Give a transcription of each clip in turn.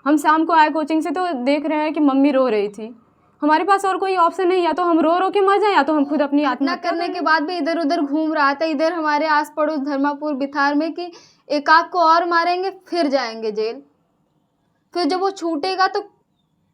हम शाम को आए कोचिंग से तो देख रहे हैं कि मम्मी रो रही थी। हमारे पास और कोई ऑप्शन नहीं, या तो हम रो रो के मर जाए या तो हम खुद अपनी आत्महत्या करने के बाद भी इधर उधर घूम रहा था, इधर हमारे आस पड़ोस धर्मापुर बिथार में, कि एक आध को और मारेंगे फिर जाएंगे जेल। फिर जब वो छूटेगा तो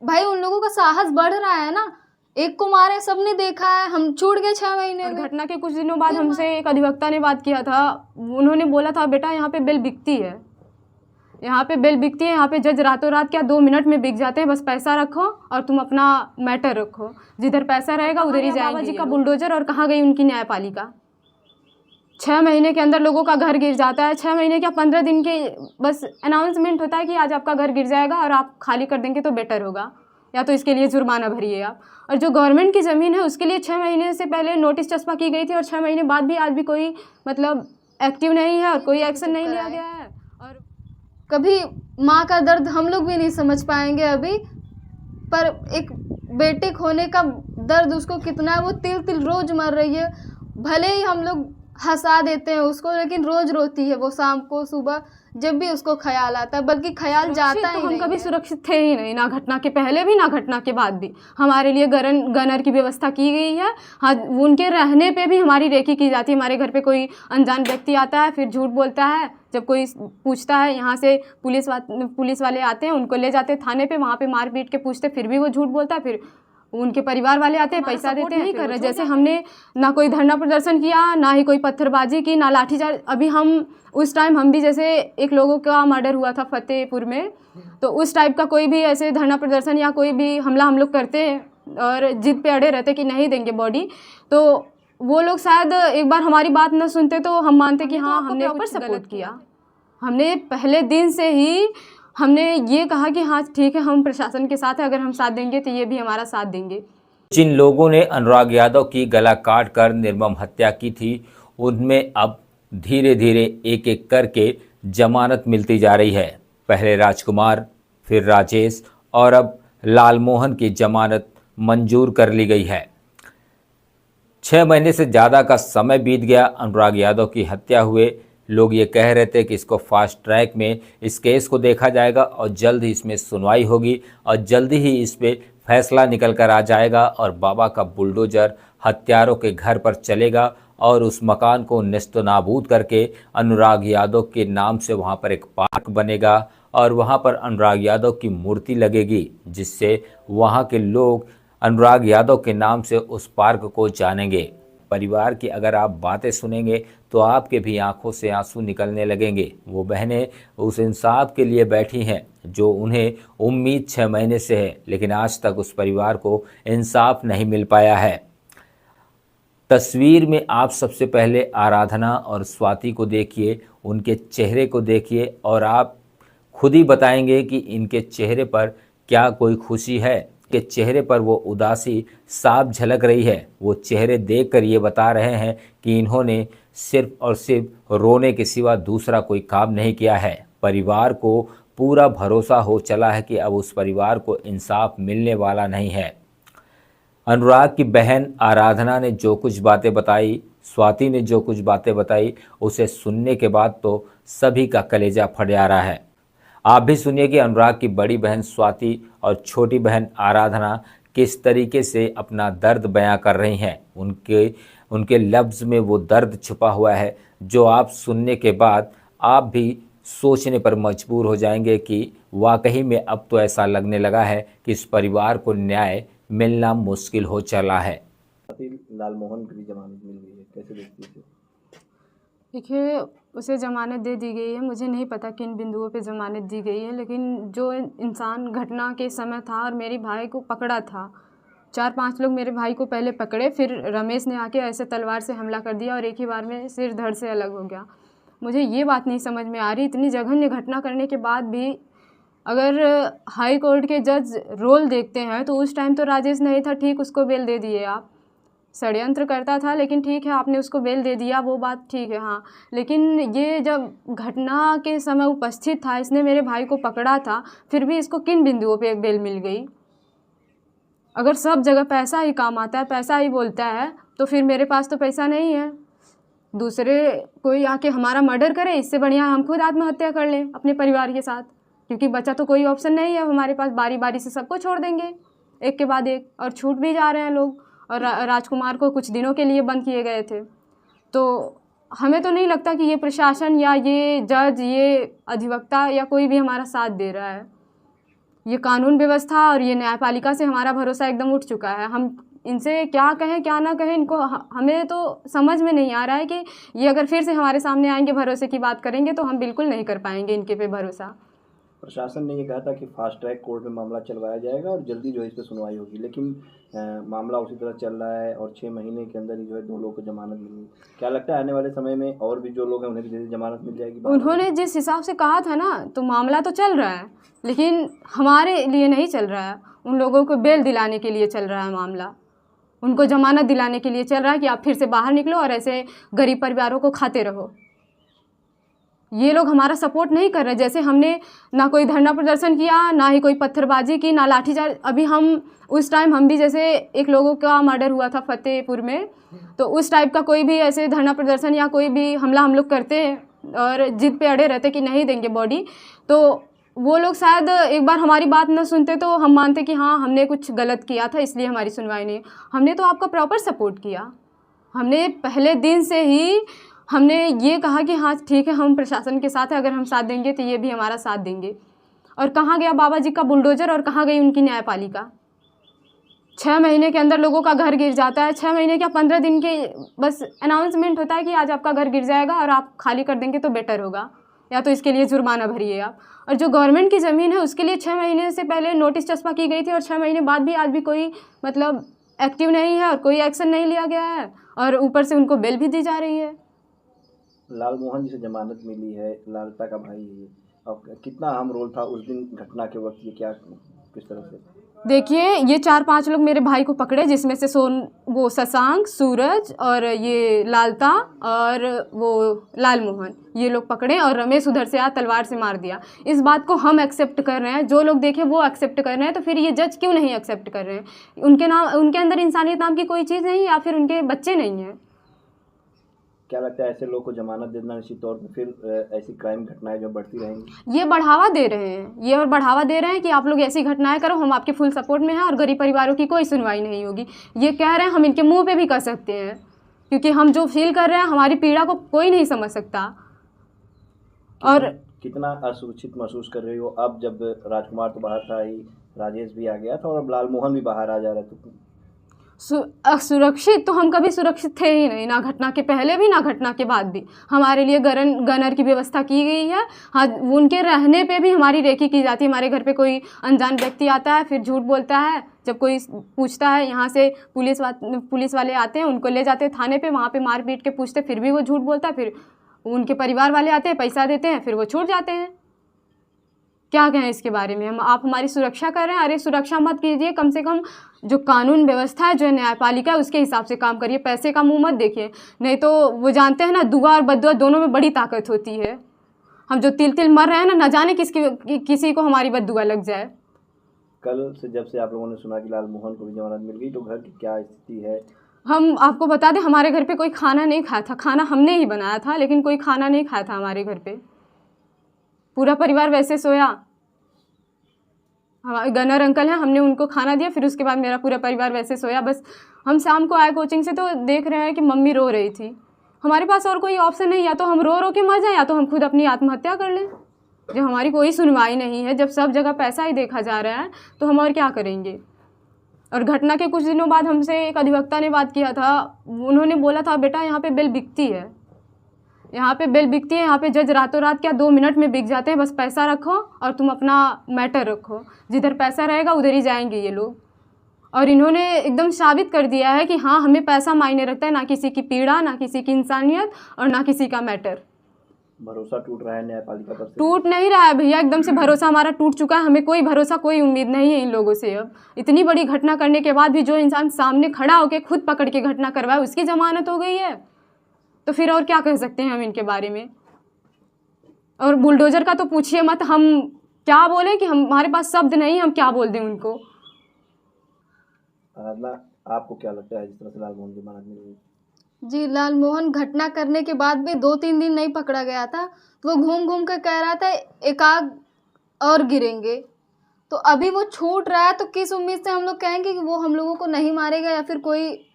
भाई उन लोगों का साहस बढ़ रहा है ना, एक को मारे सबने देखा है, हम छूट गए 6 महीने में। घटना के कुछ दिनों बाद हमसे एक अधिवक्ता ने बात किया था। उन्होंने बोला था बेटा यहाँ पे बेल बिकती है, यहाँ पे बेल बिकती है, यहाँ पे जज रातों रात क्या 2 मिनट में बिक जाते हैं, बस पैसा रखो और तुम अपना मैटर रखो, जिधर पैसा रहेगा उधर ही जाएंगे। बाबा जी का बुलडोजर और कहाँ गई उनकी न्यायपालिका? 6 महीने के अंदर लोगों का घर गिर जाता है, 6 महीने क्या 15 दिन के बस अनाउंसमेंट होता है कि आज आपका घर गिर जाएगा और आप खाली कर देंगे तो बेटर होगा, या तो इसके लिए जुर्माना भरिए आप। और जो गवर्नमेंट की ज़मीन है उसके लिए 6 महीने से पहले नोटिस चस्पा की गई थी और 6 महीने बाद भी आज भी कोई मतलब एक्टिव नहीं है और कोई एक्शन नहीं लिया गया है। और कभी माँ का दर्द हम लोग भी नहीं समझ पाएंगे अभी, पर एक बेटे खोने का दर्द उसको कितना है, वो तिल तिल रोज मर रही है। भले ही हम लोग हंसा देते हैं उसको, लेकिन रोज रोती है वो, शाम को सुबह जब भी उसको ख्याल आता है, बल्कि ख्याल जाता ही हम कभी सुरक्षित थे ही नहीं, ना घटना के पहले भी ना घटना के बाद भी। हमारे लिए गनर की व्यवस्था की गई है। हाँ, उनके रहने पे भी हमारी रेकी की जाती है। हमारे घर पे कोई अनजान व्यक्ति आता है, फिर झूठ बोलता है, जब कोई पूछता है यहाँ से पुलिस वाले आते हैं, उनको ले जाते हैं थाने पे, वहाँ पे मार पीट के पूछते, फिर भी वो झूठ बोलता है, फिर उनके परिवार वाले आते हैं, पैसा देते हैं, नहीं कर रहे। जैसे हमने ना कोई धरना प्रदर्शन किया, ना ही कोई पत्थरबाजी की, ना लाठीचार्ज। अभी हम उस टाइम हम भी, जैसे एक लोगों का मर्डर हुआ था फतेहपुर में, तो उस टाइप का कोई भी ऐसे धरना प्रदर्शन या कोई भी हमला हम लोग करते हैं और जिद पे अड़े रहते कि नहीं देंगे बॉडी, तो वो लोग शायद एक बार हमारी बात न सुनते तो हम मानते कि हाँ हमने प्रॉपर सपोर्ट किया। हमने पहले दिन से ही हमने ये कहा कि हाँ ठीक है, हम प्रशासन के साथ हैं, अगर हम साथ देंगे तो ये भी हमारा साथ देंगे। जिन लोगों ने अनुराग यादव की गला काट कर निर्मम हत्या की थी, उनमें अब धीरे धीरे एक एक करके जमानत मिलती जा रही है। पहले राजकुमार, फिर राजेश और अब लालमोहन की जमानत मंजूर कर ली गई है। 6 महीने से ज़्यादा का समय बीत गया अनुराग यादव की हत्या हुए। लोग ये कह रहे थे कि इसको फास्ट ट्रैक में इस केस को देखा जाएगा और जल्द ही इसमें सुनवाई होगी और जल्दी ही इस पर फैसला निकल कर आ जाएगा और बाबा का बुलडोजर हत्यारों के घर पर चलेगा और उस मकान को नेस्तनाबूद करके अनुराग यादव के नाम से वहाँ पर एक पार्क बनेगा और वहाँ पर अनुराग यादव की मूर्ति लगेगी, जिससे वहाँ के लोग अनुराग यादव के नाम से उस पार्क को जानेंगे। परिवार की अगर आप बातें सुनेंगे तो आपके भी आंखों से आंसू निकलने लगेंगे। वो बहनें उस इंसाफ के लिए बैठी हैं जो उन्हें उम्मीद 6 महीने से है, लेकिन आज तक उस परिवार को इंसाफ नहीं मिल पाया है। तस्वीर में आप सबसे पहले आराधना और स्वाति को देखिए, उनके चेहरे को देखिए और आप खुद ही बताएंगे कि इनके चेहरे पर क्या कोई खुशी है। के चेहरे पर वो उदासी साफ झलक रही है। वो चेहरे देखकर ये बता रहे हैं कि इन्होंने सिर्फ और सिर्फ रोने के सिवा दूसरा कोई काम नहीं किया है। परिवार को पूरा भरोसा हो चला है कि अब उस परिवार को इंसाफ मिलने वाला नहीं है। अनुराग की बहन आराधना ने जो कुछ बातें बताई, स्वाति ने जो कुछ बातें बताई, उसे सुनने के बाद तो सभी का कलेजा फट जा रहा है। आप भी सुनिए कि अनुराग की बड़ी बहन स्वाति और छोटी बहन आराधना किस तरीके से अपना दर्द बयां कर रही हैं। उनके लफ्ज़ में वो दर्द छुपा हुआ है जो आप सुनने के बाद आप भी सोचने पर मजबूर हो जाएंगे कि वाकई में अब तो ऐसा लगने लगा है कि इस परिवार को न्याय मिलना मुश्किल हो चला है। लालमोहन की जमानत मिल गई है, कैसे देखती है? देखिए, उसे ज़मानत दे दी गई है। मुझे नहीं पता किन बिंदुओं पे ज़मानत दी गई है, लेकिन जो इंसान घटना के समय था और मेरे भाई को पकड़ा था, 4-5 लोग मेरे भाई को पहले पकड़े, फिर रमेश ने आके ऐसे तलवार से हमला कर दिया और एक ही बार में सिर धड़ से अलग हो गया। मुझे ये बात नहीं समझ में आ रही, इतनी जघन्य घटना करने के बाद भी अगर हाई कोर्ट के जज रोल देखते हैं तो उस टाइम तो राजेश नहीं था, ठीक, उसको बेल दे दिए आप। षड्यंत्र करता था, लेकिन ठीक है आपने उसको बेल दे दिया, वो बात ठीक है, हाँ। लेकिन ये जब घटना के समय उपस्थित था, इसने मेरे भाई को पकड़ा था, फिर भी इसको किन बिंदुओं पे बेल मिल गई? अगर सब जगह पैसा ही काम आता है, पैसा ही बोलता है, तो फिर मेरे पास तो पैसा नहीं है। दूसरे कोई आके हमारा मर्डर करे, इससे बढ़िया हम खुद आत्महत्या कर लें अपने परिवार के साथ। क्योंकि बचा तो कोई ऑप्शन नहीं है हमारे पास, बारी बारी से सबको छोड़ देंगे एक के बाद एक, और छूट भी जा रहे हैं लोग। और राजकुमार को कुछ दिनों के लिए बंद किए गए थे। तो हमें तो नहीं लगता कि ये प्रशासन या ये जज, ये अधिवक्ता या कोई भी हमारा साथ दे रहा है। ये कानून व्यवस्था और ये न्यायपालिका से हमारा भरोसा एकदम उठ चुका है। हम इनसे क्या कहें क्या ना कहें, इनको हमें तो समझ में नहीं आ रहा है कि ये अगर फिर से हमारे सामने आएंगे, भरोसे की बात करेंगे, तो हम बिल्कुल नहीं कर पाएंगे इनके पे भरोसा। प्रशासन ने ये कहा था कि फास्ट ट्रैक कोर्ट में मामला चलवाया जाएगा और जल्दी जो है इस पर सुनवाई होगी, लेकिन मामला उसी तरह चल रहा है और 6 महीने के अंदर ही जो है 2 लोगों को जमानत मिली। क्या लगता है आने वाले समय में और भी जो लोग हैं उन्हें भी जल्दी जमानत मिल जाएगी? उन्होंने जिस हिसाब से कहा था ना, तो मामला तो चल रहा है, लेकिन हमारे लिए नहीं चल रहा है। उन लोगों को बेल दिलाने के लिए चल रहा है मामला, उनको जमानत दिलाने के लिए चल रहा है कि आप फिर से बाहर निकलो और ऐसे गरीब परिवारों को खाते रहो। ये लोग हमारा सपोर्ट नहीं कर रहे। जैसे हमने ना कोई धरना प्रदर्शन किया, ना ही कोई पत्थरबाजी की, ना लाठीचार्ज। अभी हम उस टाइम हम भी, जैसे एक लोगों का मर्डर हुआ था फतेहपुर में, तो उस टाइप का कोई भी ऐसे धरना प्रदर्शन या कोई भी हमला हम लोग करते हैं और जिद पे अड़े रहते कि नहीं देंगे बॉडी, तो वो लोग शायद एक बार हमारी बात न सुनते तो हम मानते कि हाँ हमने कुछ गलत किया था इसलिए हमारी सुनवाई नहीं। हमने तो आपका प्रॉपर सपोर्ट किया। हमने पहले दिन से ही हमने ये कहा कि हाँ ठीक है, हम प्रशासन के साथ हैं, अगर हम साथ देंगे तो ये भी हमारा साथ देंगे। और कहाँ गया बाबा जी का बुलडोजर और कहाँ गई उनकी न्यायपालिका? 6 महीने के अंदर लोगों का घर गिर जाता है। 6 महीने क्या 15 दिन के बस अनाउंसमेंट होता है कि आज आपका घर गिर जाएगा और आप खाली कर देंगे तो बेटर होगा, या तो इसके लिए जुर्माना भरिए आप। और जो गवर्नमेंट की ज़मीन है उसके लिए 6 महीने से पहले नोटिस चस्पा की गई थी और 6 महीने बाद भी आज भी कोई मतलब एक्टिव नहीं है और कोई एक्शन नहीं लिया गया है, और ऊपर से उनको बेल भी दी जा रही है। लाल मोहन जिसे जमानत मिली है, लालता का भाई है, अब कितना अहम रोल था उस दिन घटना के वक्त? ये क्या किस तरह से? देखिए, ये 4-5 लोग मेरे भाई को पकड़े, जिसमें से वो शशांक, सूरज और ये लालता और वो लाल मोहन, ये लोग पकड़े और रमेश उधर से आया तलवार से मार दिया। इस बात को हम एक्सेप्ट कर रहे हैं, जो लोग देखे वो एक्सेप्ट कर रहे हैं, तो फिर ये जज क्यों नहीं एक्सेप्ट कर रहे हैं? उनके अंदर इंसानियत नाम की कोई चीज़ नहीं, या फिर उनके बच्चे नहीं हैं? क्या लगता है ऐसे लोग को जमानत देना निश्चित तौर पर फिर ऐसी क्राइम घटनाएं जो बढ़ती रहेंगी? ये बढ़ावा दे रहे हैं, ये और बढ़ावा दे रहे हैं कि आप लोग ऐसी घटनाएं करो, हम आपके फुल सपोर्ट में हैं और गरीब परिवारों की कोई सुनवाई नहीं होगी। ये कह रहे हैं, हम इनके मुंह पे भी कर सकते हैं, क्योंकि हम जो फील कर रहे हैं हमारी पीड़ा को कोई नहीं समझ सकता। और कितना असुरक्षित महसूस कर रही हो अब, जब राजकुमार तो बाहर था ही, राजेश भी आ गया था और अब लाल मोहन भी बाहर आ जा रहा था? सुरक्षित तो हम कभी सुरक्षित थे ही नहीं, ना घटना के पहले भी ना घटना के बाद भी। हमारे लिए गनर की व्यवस्था की गई है। हाँ, उनके रहने पे भी हमारी रेकी की जाती है। हमारे घर पे कोई अनजान व्यक्ति आता है, फिर झूठ बोलता है, जब कोई पूछता है, यहाँ से पुलिस वाले आते हैं, उनको ले जाते हैं थाने पे, वहाँ पे मार पीट के पूछते, फिर भी वो झूठ बोलता है। फिर उनके परिवार वाले आते हैं, पैसा देते हैं, फिर वो छूट जाते हैं। क्या कहें इसके बारे में? आप हमारी सुरक्षा कर रहे हैं, अरे सुरक्षा मत कीजिए, कम से कम जो कानून व्यवस्था है, जो न्यायपालिका है, उसके हिसाब से काम करिए। पैसे का मुंह मत देखिए, नहीं तो वो जानते हैं ना, दुआ और बद्दुआ दोनों में बड़ी ताकत होती है। हम जो तिल तिल मर रहे हैं ना, न जाने किसी को हमारी बद्दुआ लग जाए। कल से जब से आप लोगों ने सुना कि लाल मोहन को भी जमानत मिल गई, तो घर की क्या स्थिति है? हम आपको बता दें, हमारे घर पे कोई खाना नहीं खाया था। खाना हमने ही बनाया था, लेकिन कोई खाना नहीं खाया था हमारे घर पे। पूरा परिवार वैसे सोया। हमारे गनर अंकल हैं, हमने उनको खाना दिया, फिर उसके बाद मेरा पूरा परिवार वैसे सोया। बस हम शाम को आए कोचिंग से, तो देख रहे हैं कि मम्मी रो रही थी। हमारे पास और कोई ऑप्शन नहीं, या तो हम रो रो के मर जाएं, या तो हम खुद अपनी आत्महत्या कर लें। जब हमारी कोई सुनवाई नहीं है, जब सब जगह पैसा ही देखा जा रहा है, तो हम और क्या करेंगे? और घटना के कुछ दिनों बाद हमसे एक अधिवक्ता ने बात किया था। उन्होंने बोला था, बेटा यहाँ पे बेल बिकती है, यहाँ पे बेल बिकती है, यहाँ पे जज रातों रात क्या 2 मिनट में बिक जाते हैं। बस पैसा रखो और तुम अपना मैटर रखो, जिधर पैसा रहेगा उधर ही जाएंगे ये लोग। और इन्होंने एकदम साबित कर दिया है कि हाँ, हमें पैसा मायने रखता है, ना किसी की पीड़ा, ना किसी की इंसानियत और ना किसी का मैटर। भरोसा टूट रहा है न्यायपालिका पर? टूट नहीं रहा है भैया, एकदम से भरोसा हमारा टूट चुका है। हमें कोई भरोसा, कोई उम्मीद नहीं है इन लोगों से। अब इतनी बड़ी घटना करने के बाद भी जो इंसान सामने खड़ा होकर खुद पकड़ के घटना करवाए, उसकी जमानत हो गई है, तो फिर और क्या कह सकते हैं हम इनके बारे में? और बुलडोजर का तो पूछिए मत, हम क्या बोले कि हमारे पास शब्द नहीं, हम क्या बोल दें उनको। आपको क्या लगता है जिस तरह से लाल मोहन की जमानत मिल गई? जी, लाल मोहन घटना करने के बाद भी 2-3 दिन नहीं पकड़ा गया था, तो वो घूम घूम कर कह रहा था और गिरेंगे। तो अभी वो छूट रहा है तो किस उम्मीद से हम लोग कहेंगे कि वो हम लोगों को नहीं मारेगा या फिर कोई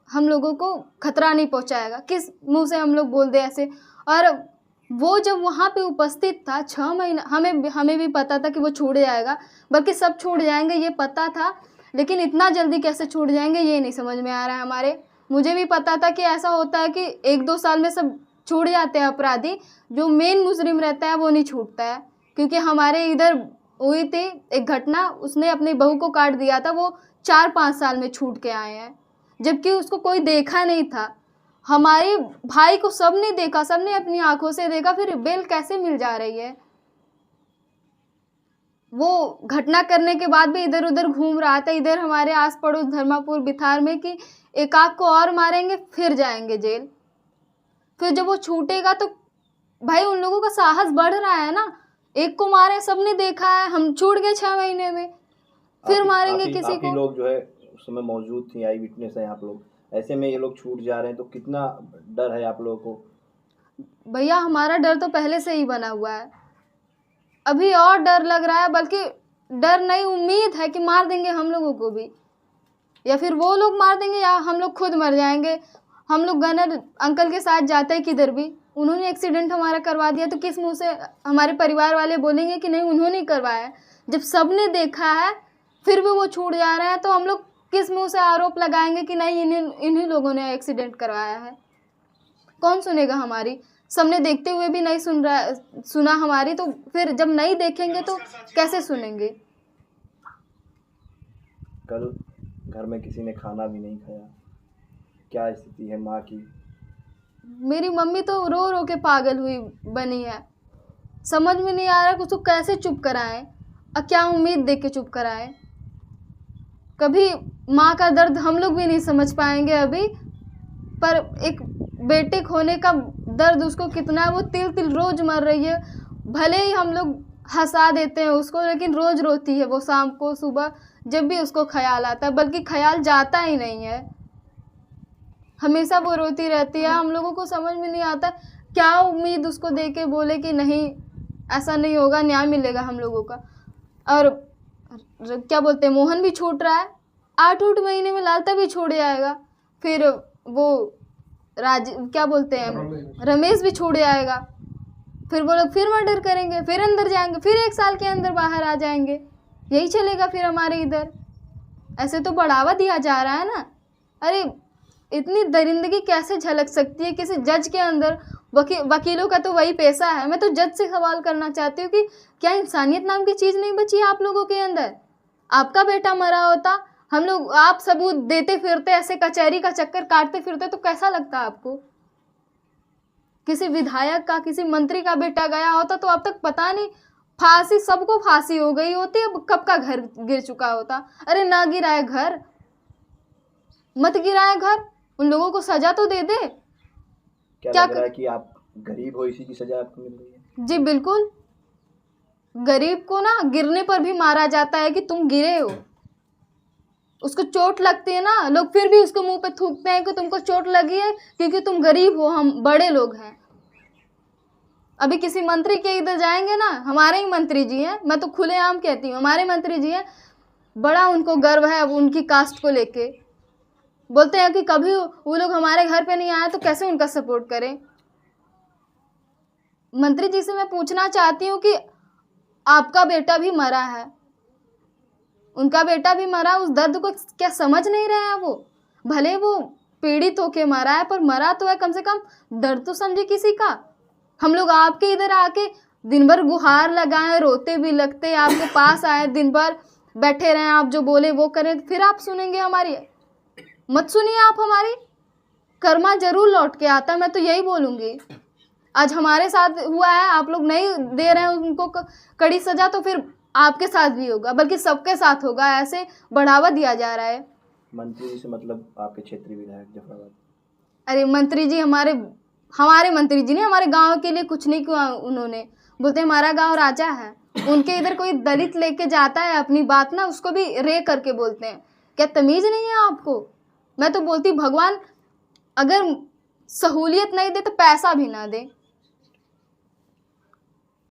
हम लोगों को खतरा नहीं पहुंचाएगा? किस मुंह से हम लोग बोल दे ऐसे? और वो जब वहाँ पे उपस्थित था 6 महीना, हमें भी पता था कि वो छूट जाएगा, बल्कि सब छूट जाएंगे ये पता था, लेकिन इतना जल्दी कैसे छूट जाएंगे ये नहीं समझ में आ रहा है हमारे। मुझे भी पता था कि ऐसा होता है कि 1-2 साल में सब छूट जाते हैं अपराधी, जो मेन मुजरिम रहता है वो नहीं छूटता है। क्योंकि हमारे इधर हुई थी एक घटना, उसने अपनी बहू को काट दिया था, वो 4-5 साल में छूट के आए हैं, जबकि उसको कोई देखा नहीं था। हमारे भाई को सबने देखा, सबने अपनी आंखों से देखा, फिर बेल कैसे मिल जा रही है? वो घटना करने के बाद भी इधर उधर घूम रहा था, इधर हमारे आस पड़ोस धर्मापुर बिथार में, कि एक आध को और मारेंगे फिर जाएंगे जेल। फिर जब वो छूटेगा तो भाई उन लोगों का साहस बढ़ रहा है ना। एक को मारे, सबने देखा है, हम छूट गए 6 महीने में, फिर मारेंगे किसी को। लोग जो है उस समय मौजूद थी, आई विटनेस है आप लोग, ऐसे में ये लोग छूट जा रहे हैं तो कितना डर है आप लोगों को? भैया हमारा डर तो पहले से ही बना हुआ है, अभी और डर लग रहा है, बल्कि डर नहीं, उम्मीद है कि मार देंगे हम लोगों को भी, या फिर वो लोग मार देंगे या हम लोग खुद मर जाएंगे। हम लोग गनर अंकल के साथ जाते हैं किधर भी, उन्होंने एक्सीडेंट हमारा करवा दिया तो किस मुंह से हमारे परिवार वाले बोलेंगे कि नहीं उन्होंने करवाया है? जब सबने देखा है फिर भी वो छूट जा रहे हैं तो हम लोग किस मुंह से आरोप लगाएंगे कि नहीं इन्हीं लोगों ने एक्सीडेंट करवाया है? कौन सुनेगा हमारी? सबने देखते हुए भी नहीं सुना हमारी, तो फिर जब नहीं देखेंगे तो कैसे सुनेंगे? कल घर में किसी ने खाना भी नहीं खाया, क्या स्थिति है माँ की? मेरी मम्मी तो रो रो के पागल हुई बनी है, समझ में नहीं आ रहा कि उसको कैसे चुप कराएं और क्या उम्मीद दे के चुप कराएं। कभी माँ का दर्द हम लोग भी नहीं समझ पाएंगे अभी, पर एक बेटे खोने का दर्द उसको कितना है, वो तिल तिल रोज मर रही है। भले ही हम लोग हंसा देते हैं उसको, लेकिन रोज रोती है वो, शाम को सुबह जब भी उसको ख्याल आता है, बल्कि ख्याल जाता ही नहीं है, हमेशा वो रोती रहती है। हम लोगों को समझ में नहीं आता क्या उम्मीद उसको दे के बोले कि नहीं ऐसा नहीं होगा, न्याय मिलेगा हम लोगों का। और क्या बोलते हैं, मोहन भी छूट रहा है, 8 महीने में लालता भी छूट जाएगा, फिर वो क्या बोलते हैं रमेश भी छूट जाएगा, फिर वो लोग फिर मर्डर करेंगे, फिर अंदर जाएंगे, फिर 1 साल के अंदर बाहर आ जाएंगे। यही चलेगा फिर हमारे इधर। ऐसे तो बढ़ावा दिया जा रहा है ना। अरे इतनी दरिंदगी कैसे झलक सकती है किसी जज के अंदर? वकीलों का तो वही पैसा है। मैं तो जज से सवाल करना चाहती हूँ कि क्या इंसानियत नाम की चीज़ नहीं बची है आप लोगों के अंदर? आपका बेटा मरा होता, हम लोग आप सबूत देते फिरते, ऐसे कचहरी का चक्कर काटते फिरते, तो कैसा लगता आपको? किसी विधायक का, किसी मंत्री का बेटा गया होता तो अब तक पता नहीं, फांसी, सबको फांसी हो गई होती, अब कब का घर गिर चुका होता। अरे ना गिराए घर, मत गिराए घर, उन लोगों को सजा तो दे दे। क्या लग रहा है कि आप गरीब हो, इसी की सजा आपको मिल रही है? जी बिल्कुल, गरीब को ना गिरने पर भी मारा जाता है कि तुम गिरे हो। उसको चोट लगती है ना, लोग फिर भी उसको मुंह पे थूकते हैं कि तुमको चोट लगी है क्योंकि तुम गरीब हो, हम बड़े लोग हैं। अभी किसी मंत्री के इधर जाएंगे ना, हमारे ही मंत्री जी हैं, मैं तो खुलेआम कहती हूँ हमारे मंत्री जी हैं, बड़ा उनको गर्व है उनकी कास्ट को लेके। बोलते हैं कि कभी वो लोग हमारे घर पे नहीं आए तो कैसे उनका सपोर्ट करें। मंत्री जी से मैं पूछना चाहती हूँ कि आपका बेटा भी मरा है, उनका बेटा भी मरा, उस दर्द को क्या समझ नहीं रहे हैं वो? भले वो पीड़ित होके मरा है, पर मरा तो है, कम से कम दर्द तो समझे किसी का। हम लोग आपके इधर आके दिन भर गुहार लगाएं, रोते भी लगते, आपके पास आए, दिन भर बैठे रहें, आप जो बोले वो करें, फिर आप सुनेंगे हमारी? मत सुनिए आप हमारी, कर्मा जरूर लौट के आता, मैं तो यही बोलूँगी। आज हमारे साथ हुआ है, आप लोग नहीं दे रहे हैं उनको कड़ी सजा, तो फिर आपके साथ भी होगा, बल्कि सबके साथ होगा। ऐसे बढ़ावा दिया जा रहा है। मंत्री जी से मतलब आपके क्षेत्रीय विधायक जफराबाद? अरे मंत्री जी हमारे मंत्री जी ने हमारे गांव के लिए कुछ नहीं किया। उन्होंने बोलते हमारा गांव राजा है, उनके इधर कोई दलित लेके जाता है अपनी बात ना, उसको भी रे करके बोलते हैं। क्या तमीज़ नहीं है आपको? मैं तो बोलती भगवान अगर सहूलियत नहीं दे तो पैसा भी ना दे।